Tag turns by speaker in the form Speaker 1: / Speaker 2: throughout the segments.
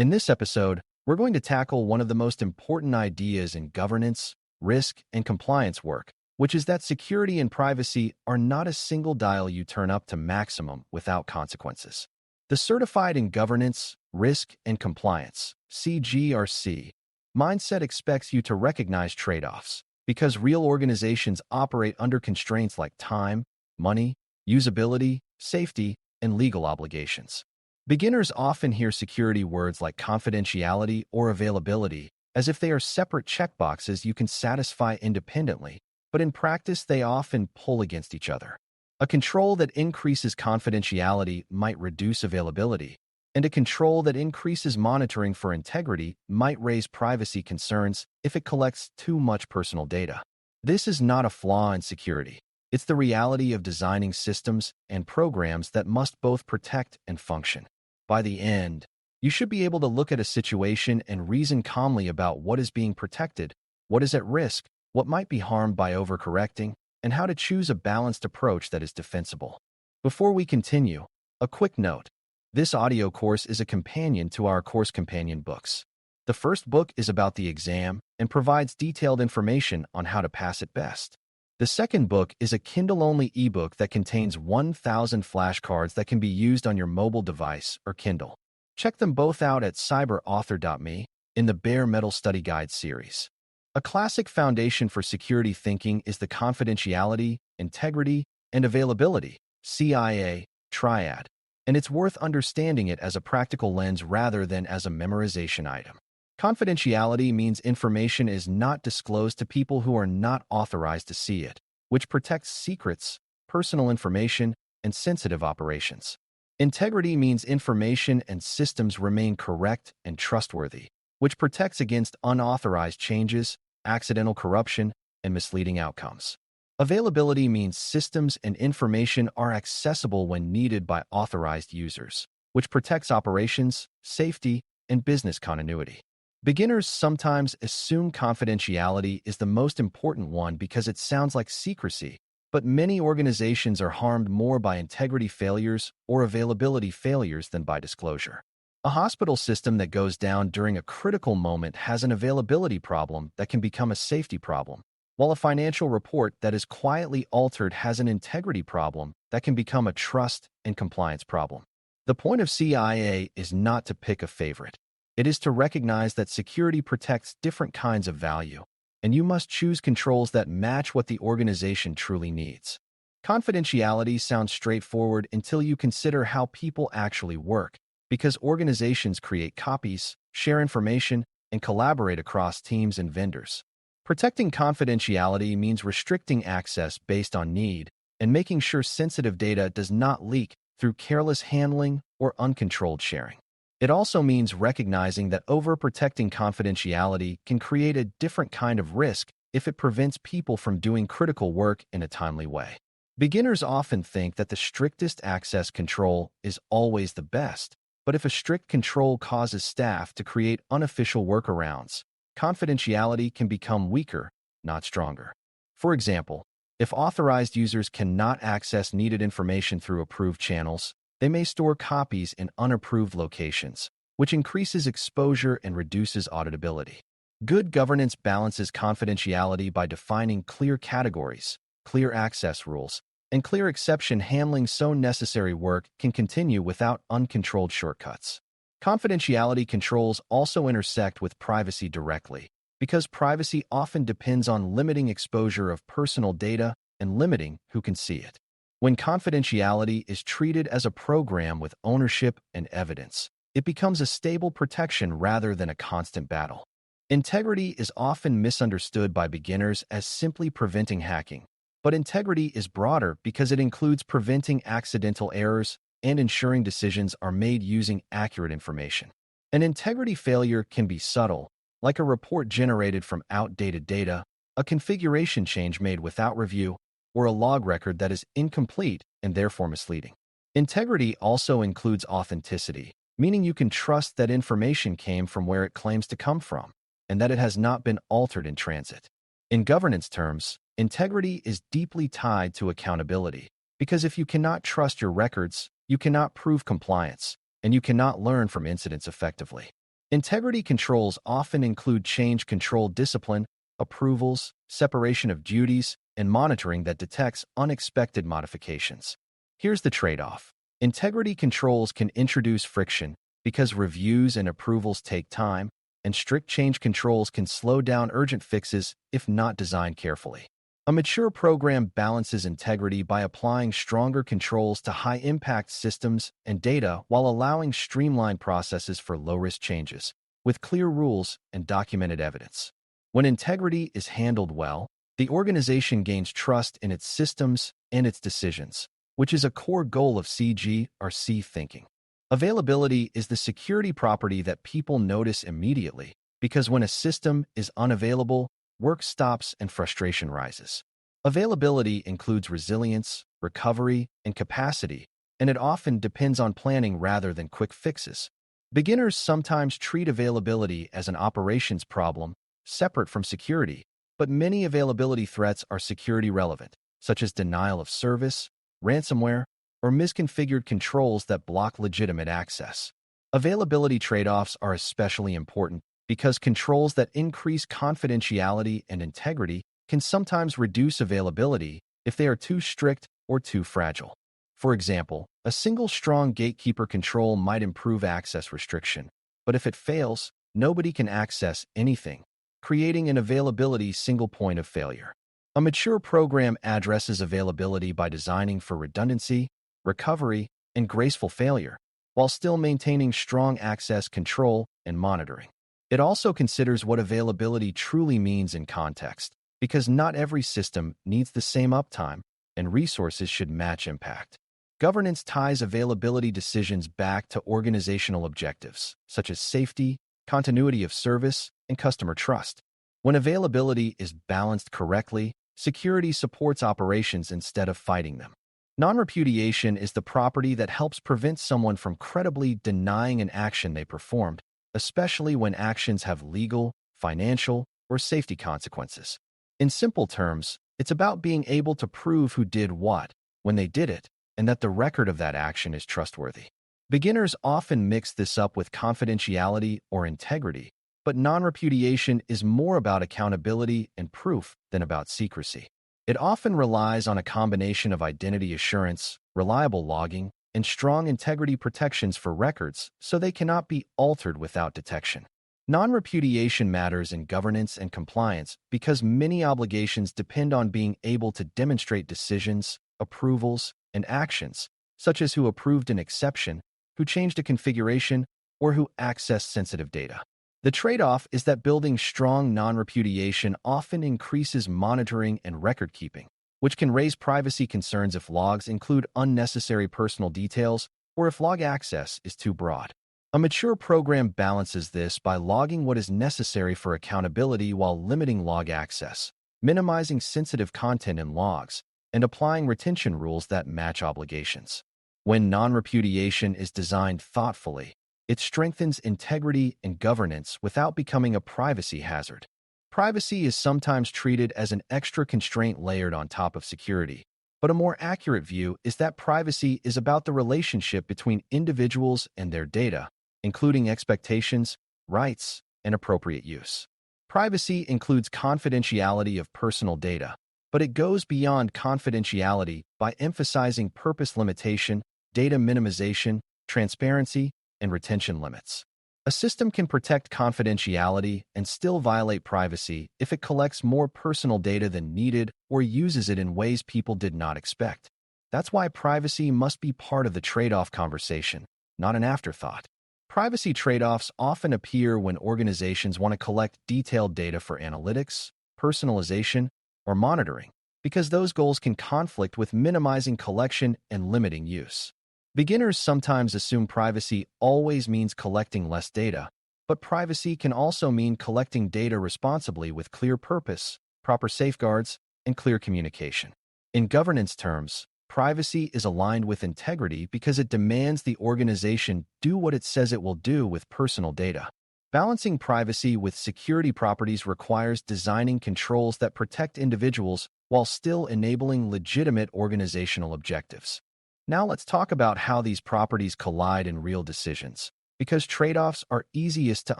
Speaker 1: In this episode, we're going to tackle one of the most important ideas in governance, risk, and compliance work, which is that security and privacy are not a single dial you turn up to maximum without consequences. The Certified in Governance, Risk, and Compliance (CGRC) mindset expects you to recognize trade-offs because real organizations operate under constraints like time, money, usability, safety, and legal obligations. Beginners often hear security words like confidentiality or availability as if they are separate checkboxes you can satisfy independently, but in practice they often pull against each other. A control that increases confidentiality might reduce availability, and a control that increases monitoring for integrity might raise privacy concerns if it collects too much personal data. This is not a flaw in security. It's the reality of designing systems and programs that must both protect and function. By the end, you should be able to look at a situation and reason calmly about what is being protected, what is at risk, what might be harmed by overcorrecting, and how to choose a balanced approach that is defensible. Before we continue, a quick note. This audio course is a companion to our course companion books. The first book is about the exam and provides detailed information on how to pass it best. The second book is a Kindle-only ebook that contains 1,000 flashcards that can be used on your mobile device or Kindle. Check them both out at Cyber.Author.me in the Bare Metal Study Guide series. A classic foundation for security thinking is the confidentiality, integrity, and availability (CIA) triad, and it's worth understanding it as a practical lens rather than as a memorization item. Confidentiality means information is not disclosed to people who are not authorized to see it, which protects secrets, personal information, and sensitive operations. Integrity means information and systems remain correct and trustworthy, which protects against unauthorized changes, accidental corruption, and misleading outcomes. Availability means systems and information are accessible when needed by authorized users, which protects operations, safety, and business continuity. Beginners sometimes assume confidentiality is the most important one because it sounds like secrecy, but many organizations are harmed more by integrity failures or availability failures than by disclosure. A hospital system that goes down during a critical moment has an availability problem that can become a safety problem, while a financial report that is quietly altered has an integrity problem that can become a trust and compliance problem. The point of CIA is not to pick a favorite. It is to recognize that security protects different kinds of value, and you must choose controls that match what the organization truly needs. Confidentiality sounds straightforward until you consider how people actually work, because organizations create copies, share information, and collaborate across teams and vendors. Protecting confidentiality means restricting access based on need and making sure sensitive data does not leak through careless handling or uncontrolled sharing. It also means recognizing that overprotecting confidentiality can create a different kind of risk if it prevents people from doing critical work in a timely way. Beginners often think that the strictest access control is always the best, but if a strict control causes staff to create unofficial workarounds, confidentiality can become weaker, not stronger. For example, if authorized users cannot access needed information through approved channels, they may store copies in unapproved locations, which increases exposure and reduces auditability. Good governance balances confidentiality by defining clear categories, clear access rules, and clear exception handling so necessary work can continue without uncontrolled shortcuts. Confidentiality controls also intersect with privacy directly, because privacy often depends on limiting exposure of personal data and limiting who can see it. When confidentiality is treated as a program with ownership and evidence, it becomes a stable protection rather than a constant battle. Integrity is often misunderstood by beginners as simply preventing hacking, but integrity is broader because it includes preventing accidental errors and ensuring decisions are made using accurate information. An integrity failure can be subtle, like a report generated from outdated data, a configuration change made without review, or a log record that is incomplete and therefore misleading. Integrity also includes authenticity, meaning you can trust that information came from where it claims to come from, and that it has not been altered in transit. In governance terms, integrity is deeply tied to accountability, because if you cannot trust your records, you cannot prove compliance, and you cannot learn from incidents effectively. Integrity controls often include change control discipline, approvals, separation of duties, and monitoring that detects unexpected modifications. Here's the trade-off. Integrity controls can introduce friction because reviews and approvals take time, and strict change controls can slow down urgent fixes if not designed carefully. A mature program balances integrity by applying stronger controls to high-impact systems and data while allowing streamlined processes for low-risk changes, with clear rules and documented evidence. When integrity is handled well, the organization gains trust in its systems and its decisions, which is a core goal of CGRC thinking. Availability is the security property that people notice immediately, because when a system is unavailable, work stops and frustration rises. Availability includes resilience, recovery, and capacity, and it often depends on planning rather than quick fixes. Beginners sometimes treat availability as an operations problem, separate from security, but many availability threats are security relevant, such as denial of service, ransomware, or misconfigured controls that block legitimate access. Availability trade-offs are especially important because controls that increase confidentiality and integrity can sometimes reduce availability if they are too strict or too fragile. For example, a single strong gatekeeper control might improve access restriction, but if it fails, nobody can access anything, creating an availability single point of failure. A mature program addresses availability by designing for redundancy, recovery, and graceful failure, while still maintaining strong access control and monitoring. It also considers what availability truly means in context, because not every system needs the same uptime, and resources should match impact. Governance ties availability decisions back to organizational objectives, such as safety, continuity of service, and customer trust. When availability is balanced correctly, security supports operations instead of fighting them. Non-repudiation is the property that helps prevent someone from credibly denying an action they performed, especially when actions have legal, financial, or safety consequences. In simple terms, it's about being able to prove who did what, when they did it, and that the record of that action is trustworthy. Beginners often mix this up with confidentiality or integrity, but non-repudiation is more about accountability and proof than about secrecy. It often relies on a combination of identity assurance, reliable logging, and strong integrity protections for records so they cannot be altered without detection. Non-repudiation matters in governance and compliance because many obligations depend on being able to demonstrate decisions, approvals, and actions, such as who approved an exception, who changed a configuration, or who accessed sensitive data. The trade-off is that building strong non-repudiation often increases monitoring and record-keeping, which can raise privacy concerns if logs include unnecessary personal details or if log access is too broad. A mature program balances this by logging what is necessary for accountability while limiting log access, minimizing sensitive content in logs, and applying retention rules that match obligations. When non-repudiation is designed thoughtfully, it strengthens integrity and governance without becoming a privacy hazard. Privacy is sometimes treated as an extra constraint layered on top of security, but a more accurate view is that privacy is about the relationship between individuals and their data, including expectations, rights, and appropriate use. Privacy includes confidentiality of personal data, but it goes beyond confidentiality by emphasizing purpose limitation, data minimization, transparency, and retention limits. A system can protect confidentiality and still violate privacy if it collects more personal data than needed or uses it in ways people did not expect. That's why privacy must be part of the trade-off conversation, not an afterthought. Privacy trade-offs often appear when organizations want to collect detailed data for analytics, personalization, or monitoring, because those goals can conflict with minimizing collection and limiting use. Beginners sometimes assume privacy always means collecting less data, but privacy can also mean collecting data responsibly with clear purpose, proper safeguards, and clear communication. In governance terms, privacy is aligned with integrity because it demands the organization do what it says it will do with personal data. Balancing privacy with security properties requires designing controls that protect individuals while still enabling legitimate organizational objectives. Now let's talk about how these properties collide in real decisions. because trade-offs are easiest to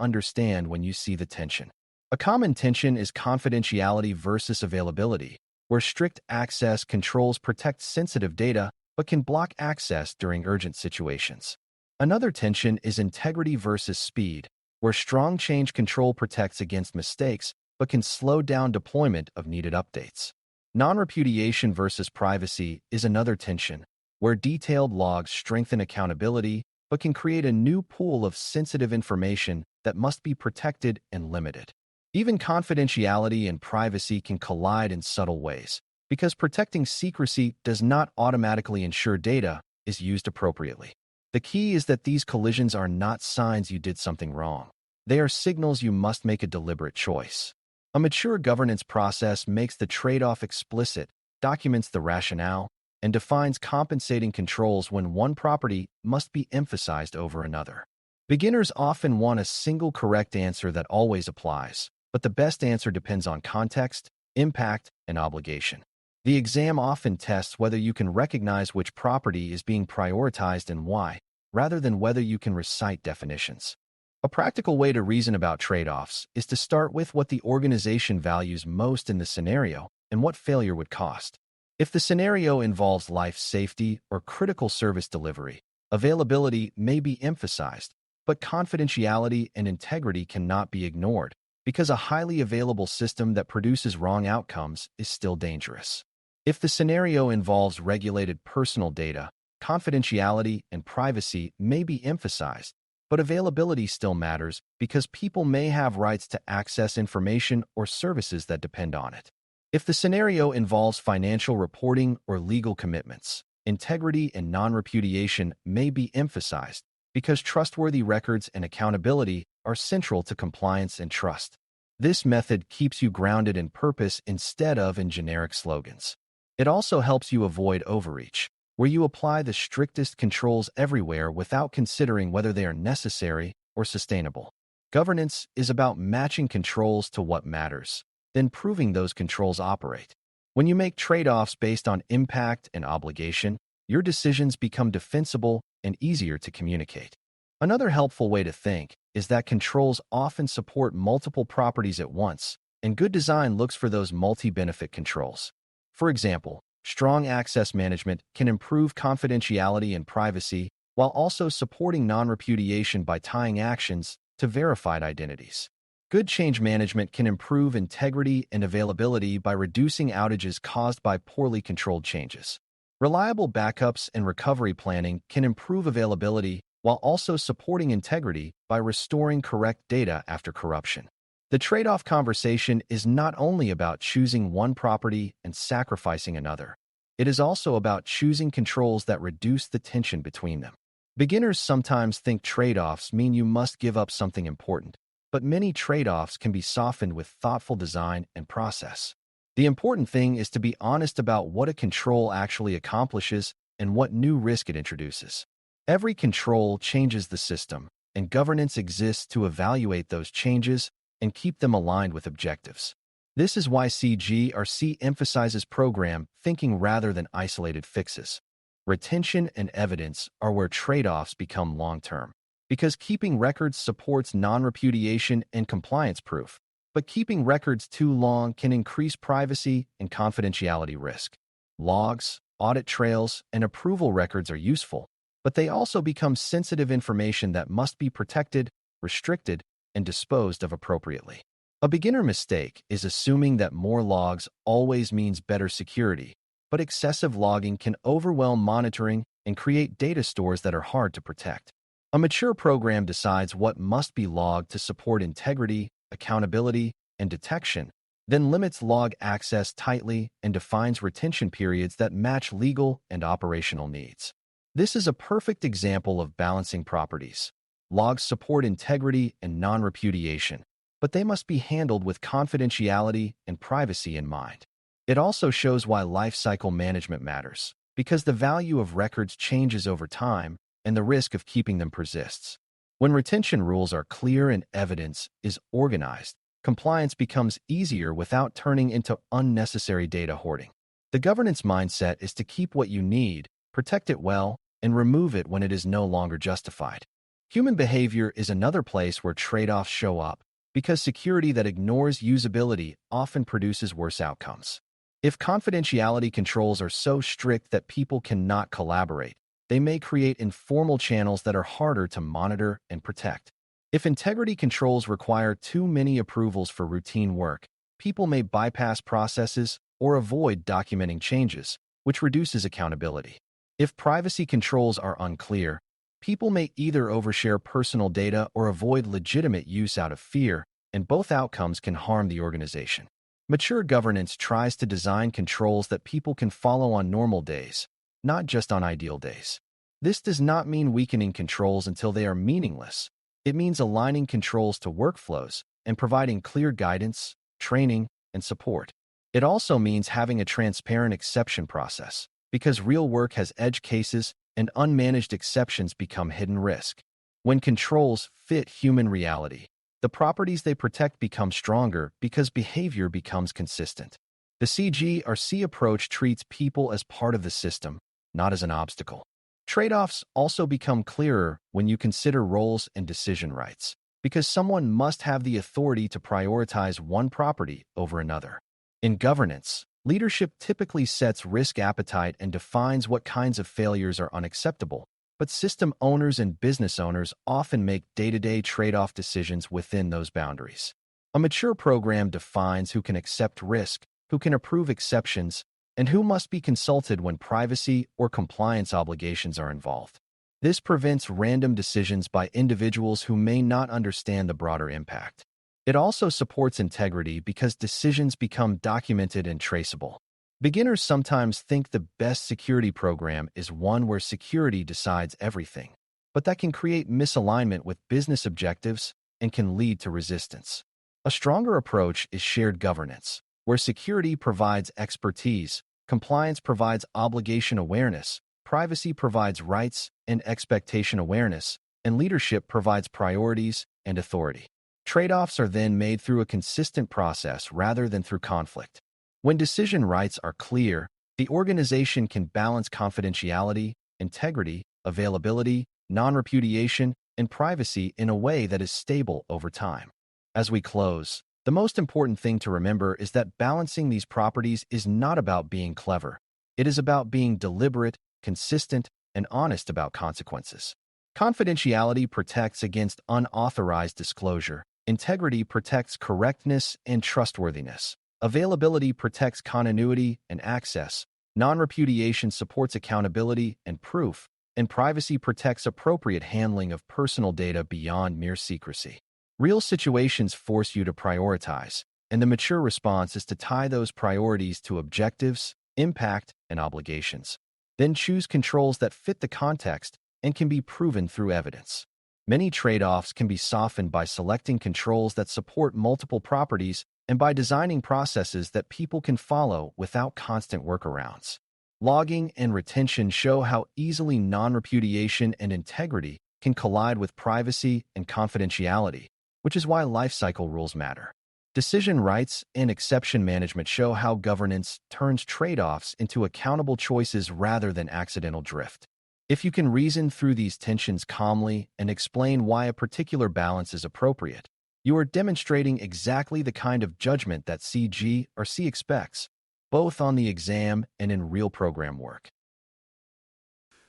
Speaker 1: understand when you see the tension. A common tension is confidentiality versus availability, where strict access controls protect sensitive data but can block access during urgent situations. Another tension is integrity versus speed, where strong change control protects against mistakes but can slow down deployment of needed updates. Non-repudiation versus privacy is another tension, where detailed logs strengthen accountability but can create a new pool of sensitive information that must be protected and limited. Even confidentiality and privacy can collide in subtle ways, because protecting secrecy does not automatically ensure data is used appropriately. The key is that these collisions are not signs you did something wrong. They are signals you must make a deliberate choice. A mature governance process makes the trade-off explicit, documents the rationale, and defines compensating controls when one property must be emphasized over another. Beginners often want a single correct answer that always applies, but the best answer depends on context, impact, and obligation. The exam often tests whether you can recognize which property is being prioritized and why, rather than whether you can recite definitions. A practical way to reason about trade-offs is to start with what the organization values most in the scenario and what failure would cost. If the scenario involves life safety or critical service delivery, availability may be emphasized, but confidentiality and integrity cannot be ignored, because a highly available system that produces wrong outcomes is still dangerous. If the scenario involves regulated personal data, confidentiality and privacy may be emphasized, but availability still matters because people may have rights to access information or services that depend on it. If the scenario involves financial reporting or legal commitments, integrity and non-repudiation may be emphasized because trustworthy records and accountability are central to compliance and trust. This method keeps you grounded in purpose instead of in generic slogans. It also helps you avoid overreach, where you apply the strictest controls everywhere without considering whether they are necessary or sustainable. Governance is about matching controls to what matters, then proving those controls operate. When you make trade-offs based on impact and obligation, your decisions become defensible and easier to communicate. Another helpful way to think is that controls often support multiple properties at once, and good design looks for those multi-benefit controls. For example, strong access management can improve confidentiality and privacy while also supporting non-repudiation by tying actions to verified identities. Good change management can improve integrity and availability by reducing outages caused by poorly controlled changes. Reliable backups and recovery planning can improve availability while also supporting integrity by restoring correct data after corruption. The trade-off conversation is not only about choosing one property and sacrificing another. It is also about choosing controls that reduce the tension between them. Beginners sometimes think trade-offs mean you must give up something important, but many trade-offs can be softened with thoughtful design and process. The important thing is to be honest about what a control actually accomplishes and what new risk it introduces. Every control changes the system, and governance exists to evaluate those changes and keep them aligned with objectives. This is why CGRC emphasizes program thinking rather than isolated fixes. Retention and evidence are where trade-offs become long-term, because keeping records supports non-repudiation and compliance proof, but keeping records too long can increase privacy and confidentiality risk. Logs, audit trails, and approval records are useful, but they also become sensitive information that must be protected, restricted, and disposed of appropriately. A beginner mistake is assuming that more logs always means better security, but excessive logging can overwhelm monitoring and create data stores that are hard to protect. A mature program decides what must be logged to support integrity, accountability, and detection, then limits log access tightly and defines retention periods that match legal and operational needs. This is a perfect example of balancing properties. Logs support integrity and non-repudiation, but they must be handled with confidentiality and privacy in mind. It also shows why lifecycle management matters, because the value of records changes over time and the risk of keeping them persists. When retention rules are clear and evidence is organized, compliance becomes easier without turning into unnecessary data hoarding. The governance mindset is to keep what you need, protect it well, and remove it when it is no longer justified. Human behavior is another place where trade-offs show up, because security that ignores usability often produces worse outcomes. If confidentiality controls are so strict that people cannot collaborate, they may create informal channels that are harder to monitor and protect. If integrity controls require too many approvals for routine work, people may bypass processes or avoid documenting changes, which reduces accountability. If privacy controls are unclear, people may either overshare personal data or avoid legitimate use out of fear, and both outcomes can harm the organization. Mature governance tries to design controls that people can follow on normal days, not just on ideal days. This does not mean weakening controls until they are meaningless. It means aligning controls to workflows and providing clear guidance, training, and support. It also means having a transparent exception process, because real work has edge cases and unmanaged exceptions become hidden risk. When controls fit human reality, the properties they protect become stronger because behavior becomes consistent. The CGRC approach treats people as part of the system, not as an obstacle. Trade-offs also become clearer when you consider roles and decision rights, because someone must have the authority to prioritize one property over another. In governance, leadership typically sets risk appetite and defines what kinds of failures are unacceptable, but system owners and business owners often make day-to-day trade-off decisions within those boundaries. A mature program defines who can accept risk, who can approve exceptions, and who must be consulted when privacy or compliance obligations are involved. This prevents random decisions by individuals who may not understand the broader impact. It also supports integrity because decisions become documented and traceable. Beginners sometimes think the best security program is one where security decides everything, but that can create misalignment with business objectives and can lead to resistance. A stronger approach is shared governance, where security provides expertise, compliance provides obligation awareness, privacy provides rights and expectation awareness, and leadership provides priorities and authority. Trade-offs are then made through a consistent process rather than through conflict. When decision rights are clear, the organization can balance confidentiality, integrity, availability, non-repudiation, and privacy in a way that is stable over time. As we close, the most important thing to remember is that balancing these properties is not about being clever. It is about being deliberate, consistent, and honest about consequences. Confidentiality protects against unauthorized disclosure. Integrity protects correctness and trustworthiness. Availability protects continuity and access. Non-repudiation supports accountability and proof. And privacy protects appropriate handling of personal data beyond mere secrecy. Real situations force you to prioritize, and the mature response is to tie those priorities to objectives, impact, and obligations. Then choose controls that fit the context and can be proven through evidence. Many trade-offs can be softened by selecting controls that support multiple properties and by designing processes that people can follow without constant workarounds. Logging and retention show how easily non-repudiation and integrity can collide with privacy and confidentiality, which is why lifecycle rules matter. Decision rights and exception management show how governance turns trade-offs into accountable choices rather than accidental drift. If you can reason through these tensions calmly and explain why a particular balance is appropriate, you are demonstrating exactly the kind of judgment that CGRC expects, both on the exam and in real program work.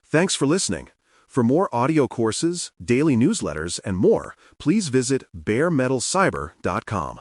Speaker 2: Thanks for listening. For more audio courses, daily newsletters, and more, please visit BareMetalCyber.com.